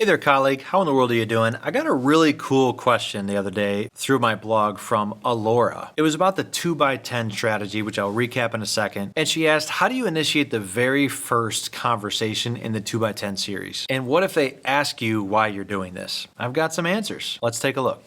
Hey there, colleague. How in the world are you doing? I got a really cool question the other day through my blog from Alora. It was about the 2x10 strategy, which I'll recap in a second. And she asked, how do you initiate the very first conversation in the 2x10 series? And what if they ask you why you're doing this? I've got some answers. Let's take a look.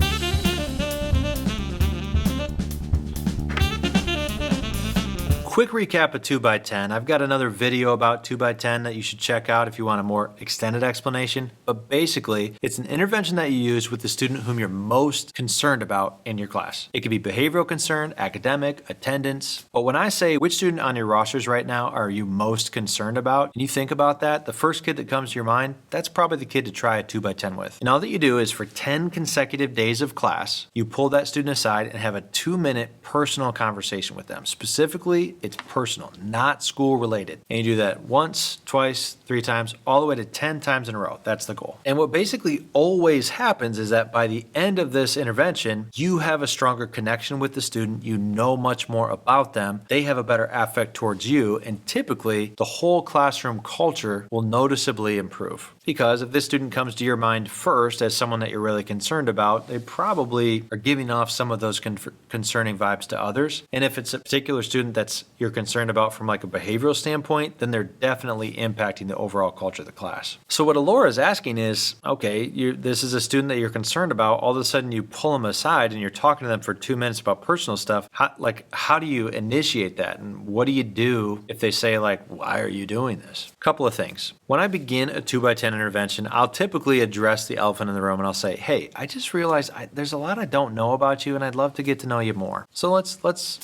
Quick recap of 2x10. I've got another video about 2x10 that you should check out if you want a more extended explanation. But basically, it's an intervention that you use with the student whom you're most concerned about in your class. It could be behavioral concern, academic, attendance. But when I say which student on your rosters right now are you most concerned about, and you think about that, the first kid that comes to your mind, that's probably the kid to try a 2x10 with. And all that you do is for 10 consecutive days of class, you pull that student aside and have a 2-minute personal conversation with them. Specifically, it's personal, not school related. And you do that once, twice, 3 times, all the way to 10 times in a row. That's the goal. And what basically always happens is that by the end of this intervention, you have a stronger connection with the student. You know much more about them. They have a better affect towards you. And typically, the whole classroom culture will noticeably improve. Because if this student comes to your mind first as someone that you're really concerned about, they probably are giving off some of those concerning vibes to others. And if it's a particular student that's you're concerned about from like a behavioral standpoint, then they're definitely impacting the overall culture of the class. So what Alora is asking is, okay, this is a student that you're concerned about. All of a sudden you pull them aside and you're talking to them for 2 minutes about personal stuff. How do you initiate that? And what do you do if they say like, why are you doing this? Couple of things. When I begin a 2x10 intervention, I'll typically address the elephant in the room and I'll say, hey, I just realized there's a lot I don't know about you and I'd love to get to know you more. So let's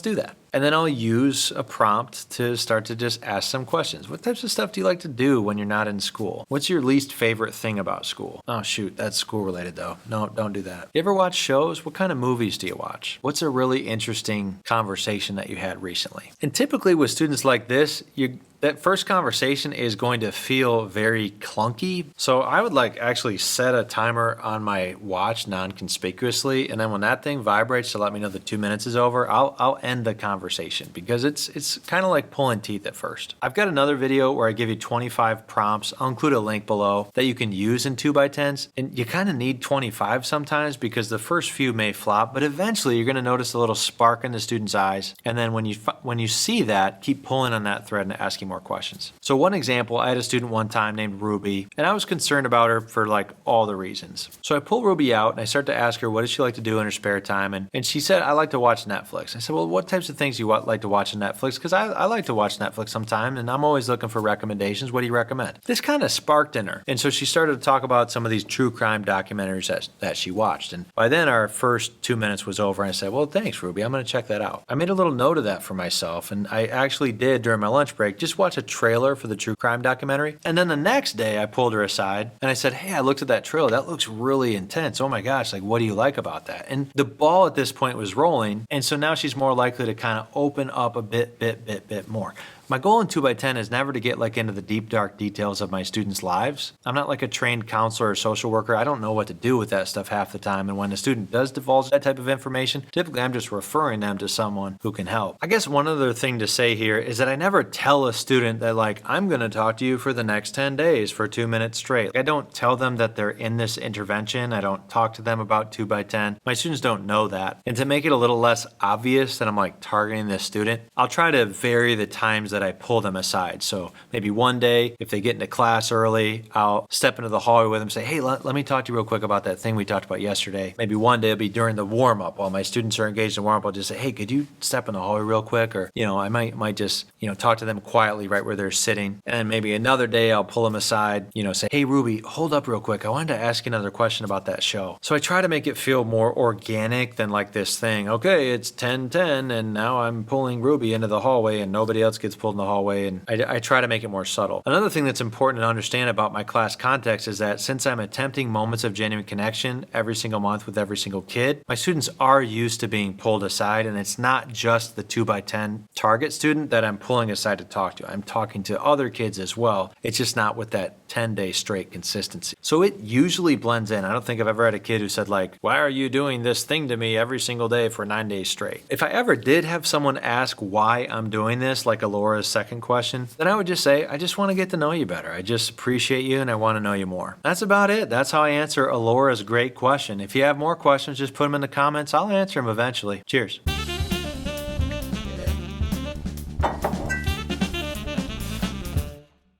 do that. And then I'll use a prompt to start to just ask some questions. What types of stuff do you like to do when you're not in school? What's your least favorite thing about school? Oh shoot, that's school related though. No, don't do that. You ever watch shows? What kind of movies do you watch? What's a really interesting conversation that you had recently? And typically with students like this, that first conversation is going to feel very clunky. So I would actually set a timer on my watch non-conspicuously. And then when that thing vibrates to let me know the 2 minutes is over, I'll end the conversation because it's kind of like pulling teeth at first. I've got another video where I give you 25 prompts. I'll include a link below that you can use in 2x10s. And you kind of need 25 sometimes because the first few may flop, but eventually you're going to notice a little spark in the student's eyes. And then when you see that, keep pulling on that thread and asking more questions. So one example, I had a student one time named Ruby, and I was concerned about her for all the reasons. So I pull Ruby out and I start to ask her, what does she like to do in her spare time? And she said, I like to watch Netflix. I said, well, what types of things do you like to watch on Netflix? Because I like to watch Netflix sometime and I'm always looking for recommendations. What do you recommend? This kind of sparked in her. And so she started to talk about some of these true crime documentaries that she watched. And by then our first 2 minutes was over and I said, well, thanks, Ruby. I'm going to check that out. I made a little note of that for myself. And I actually did during my lunch break, just watch a trailer for the true crime documentary. And then the next day I pulled her aside and I said, hey, I looked at that trailer. That looks really intense. Oh my gosh, what do you like about that? And the ball at this point was rolling. And so now she's more likely to kind of open up a bit more. My goal in 2x10 is never to get into the deep, dark details of my students' lives. I'm not like a trained counselor or social worker. I don't know what to do with that stuff half the time. And when a student does divulge that type of information, typically I'm just referring them to someone who can help. I guess one other thing to say here is that I never tell a student that I'm going to talk to you for the next 10 days for 2 minutes straight. I don't tell them that they're in this intervention. I don't talk to them about 2x10. My students don't know that. And to make it a little less obvious that I'm targeting this student, I'll try to vary the times that I pull them aside. So maybe one day, if they get into class early, I'll step into the hallway with them and say, hey, let me talk to you real quick about that thing we talked about yesterday. Maybe one day it'll be during the warm-up. While my students are engaged in warm-up, I'll just say, hey, could you step in the hallway real quick? Or, I might just, talk to them quietly right where they're sitting. And then maybe another day I'll pull them aside, say, hey, Ruby, hold up real quick. I wanted to ask you another question about that show. So I try to make it feel more organic than this thing. Okay, it's 10:10 and now I'm pulling Ruby into the hallway and nobody else gets pulled in the hallway, and I try to make it more subtle. Another thing that's important to understand about my class context is that since I'm attempting moments of genuine connection every single month with every single kid, my students are used to being pulled aside, and it's not just the 2x10 target student that I'm pulling aside to talk to. I'm talking to other kids as well. It's just not with that 10 days straight consistency. So it usually blends in. I don't think I've ever had a kid who said like, why are you doing this thing to me every single day for 9 days straight? If I ever did have someone ask why I'm doing this, like Alora's second question, then I would just say, I just want to get to know you better. I just appreciate you and I want to know you more. That's about it. That's how I answer Alora's great question. If you have more questions, just put them in the comments. I'll answer them eventually. Cheers.